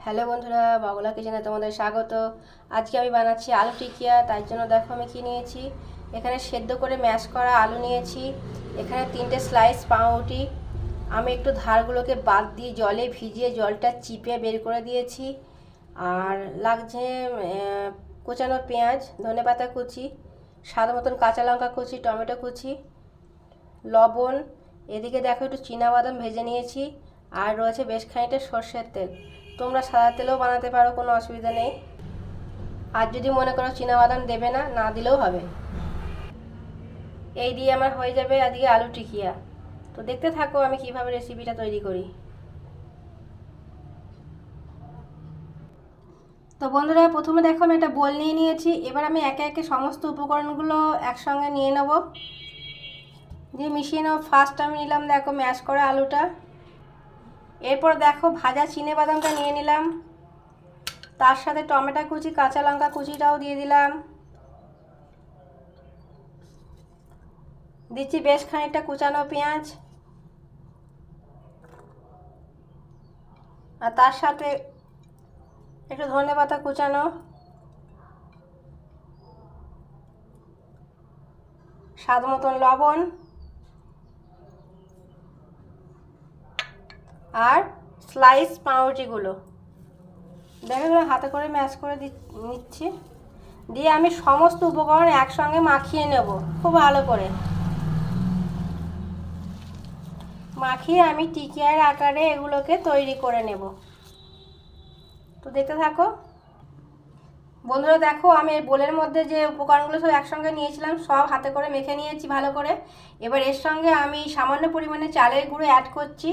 Hello বন্ধুরা, বাবুলা কিচেনে তোমাদের স্বাগত। আজকে আমি বানাচ্ছি আলু টিকিয়া। তাই জন্য দেখো আমি কী নিয়েছি। এখানে সেদ্ধ করে ম্যাশ করা আলু নিয়েছি। এখানে 3টে স্লাইস পাউরুটি। আমি একটু ধারগুলোকে বাদ দিয়ে জলে ভিজিয়ে জলটা চিপে বের করে দিয়েছি। আর লাগছে কোচানো পেঁয়াজ, ধনেপাতা কুচি, স্বাদ মতন কাঁচা লঙ্কা কুচি, টমেটো কুচি, লবণ। এদিকে দেখো একটু চীনাবাদাম ভেজে নিয়েছি। আর রয়েছে বেশ খানিকটা সর্ষের তেল। তোমরা সাদা তেলেও বানাতে পারো, কোনো অসুবিধা নেই। আর যদি মনে করো চীনাবাদাম দেবে না, না দিলেও হবে। এই দিয়ে আমার হয়ে যাবে আজকে আলু টিকিয়া। তো দেখতে থাকো আমি কিভাবে রেসিপিটা তৈরি করি। তো বন্ধুরা, প্রথমে দেখো আমি একটা বোল নিয়ে নিয়েছি। এবার আমি একে একে সমস্ত উপকরণগুলো একসঙ্গে নিয়ে নেব, দিয়ে মিশিয়ে নেব। ফার্স্ট আমি নিলাম দেখো ম্যাশ করা আলুটা। এরপর দেখো ভাজা চিনেবাদামটা নিয়ে নিলাম। তার সাথে টমেটো কুচি, কাঁচা লঙ্কা কুচিটাও দিয়ে দিলাম। দিচ্ছি বেশ খানিকটা কুচানো পেঁয়াজ, আর তার সাথে একটু ধনেপাতা কুচানো, স্বাদ মতন লবণ, আর স্লাইস পাউরুটিগুলো দেখো হাতে করে ম্যাশ করে নিচ্ছি। দিয়ে আমি সমস্ত উপকরণ একসঙ্গে মাখিয়ে নেব খুব ভালো করে। মাখিয়ে আমি টিকিয়ার আকারে এগুলোকে তৈরি করে নেব। তো দেখতে থাকো বন্ধুরা। দেখো আমি এই বোলের মধ্যে যে উপকরণগুলো সব একসঙ্গে নিয়েছিলাম সব হাতে করে মেখে নিয়েছি ভালো করে। এবার এর সঙ্গে আমি সামান্য পরিমাণে চালের গুঁড়ো অ্যাড করছি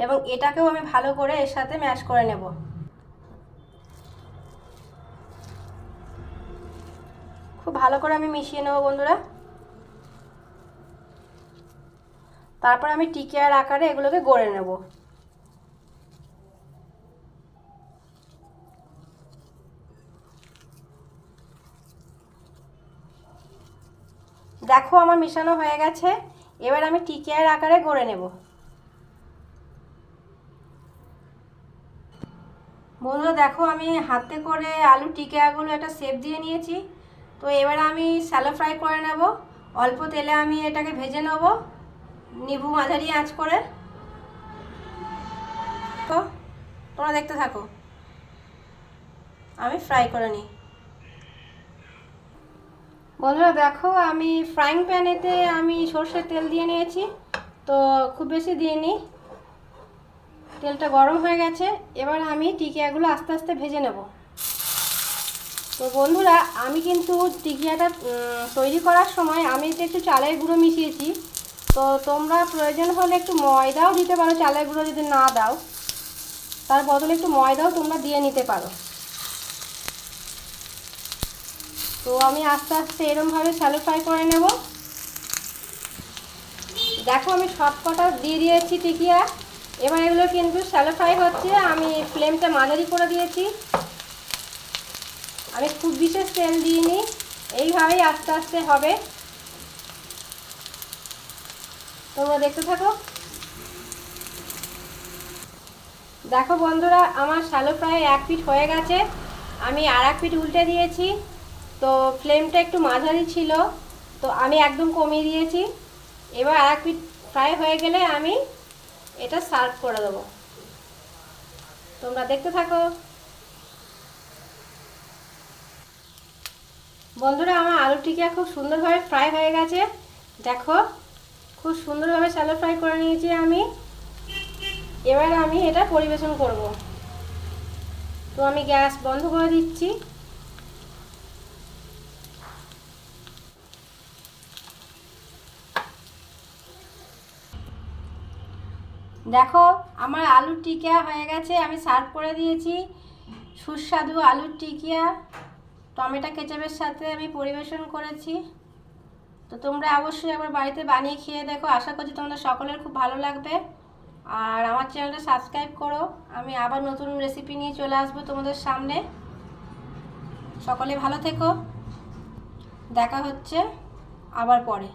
এবং এটাকেও আমি ভালো করে এর সাথে ম্যাশ করে নেব। খুব ভালো করে আমি মিশিয়ে নেব বন্ধুরা। তারপর আমি টিকিয়ার আকারে এগুলোকে গড়ে নেব। দেখো আমার মেশানো হয়ে গেছে। এবার আমি টিকিয়ার আকারে গড়ে নেব। বন্ধুরা দেখো আমি হাতে করে আলু টিকিয়াগুলো একটা শেপ দিয়ে নিয়েছি। তো এবার আমি শ্যালো ফ্রাই করে নেব। অল্প তেলে আমি এটাকে ভেজে নেব, নিভু মাঝারি আঁচ করে। তো তোমরা দেখতে থাকো আমি ফ্রাই করে নিই। বন্ধুরা দেখো আমি ফ্রাইং প্যানেতে আমি সর্ষের তেল দিয়ে নিয়েছি। তো খুব বেশি দিইনি, তেলটা গরম হয়ে গেছে। এবার আমি টিকিয়াগুলো আস্তে আস্তে ভেজে নেব। তো বন্ধুরা আমি কিন্তু টিকিয়াটা তৈরি করার সময় আমি একটু চালের গুঁড়ো মিশিয়েছি। তো তোমরা প্রয়োজন হলে একটু ময়দাও দিতে পারো। চালের গুঁড়ো যদি না দাও তার বদলে একটু ময়দাও তোমরা দিয়ে নিতে পারো। তো আমি আস্তে আস্তে এরমভাবে শ্যালো ফ্রাই করে নেব। দেখো আমি সব কটা দিয়ে দিয়েছি টিকিয়া। এবার এগুলো কিন্তু শ্যালো ফ্রাই হচ্ছে। আমি ফ্লেমটা মাঝারি করে দিয়েছি। আমি খুব বিশেষ তেল দিইনি, এইভাবেই আস্তে আস্তে হবে। তোমরা দেখতে থাকো। দেখো বন্ধুরা আমার শ্যালো ফ্রাই এক পিঠ হয়ে গেছে। আমি আর এক পিঠ উল্টে দিয়েছি। তো ফ্লেমটা একটু মাঝারি ছিল, তো আমি একদম কমিয়ে দিয়েছি। এবার আর এক পিঠ ফ্রাই হয়ে গেলে আমি এটা সার্ভ করে দেবো। তোমরা দেখতে থাকো। বন্ধুরা আমার আলু টিকিয়া খুব সুন্দরভাবে ফ্রাই হয়ে গেছে। দেখো খুব সুন্দরভাবে শ্যালো ফ্রাই করে নিয়েছি আমি। এবার আমি এটা পরিবেশন করব। তো আমি গ্যাস বন্ধ করে দিচ্ছি। দেখো আমার আলুর টিকিয়া হয়ে গেছে, আমি সার্ভ করে দিয়েছি। সুস্বাদু আলুর টিকিয়া টমেটো কেচাপের সাথে আমি পরিবেশন করেছি। তো তোমরা অবশ্যই একবার বাড়িতে বানিয়ে খেয়ে দেখো। আশা করছি তোমাদের সকলের খুব ভালো লাগবে। আর আমার চ্যানেলটা সাবস্ক্রাইব করো। আমি আবার নতুন রেসিপি নিয়ে চলে আসবো তোমাদের সামনে। সকলে ভালো থেকো, দেখা হচ্ছে আবার পরে।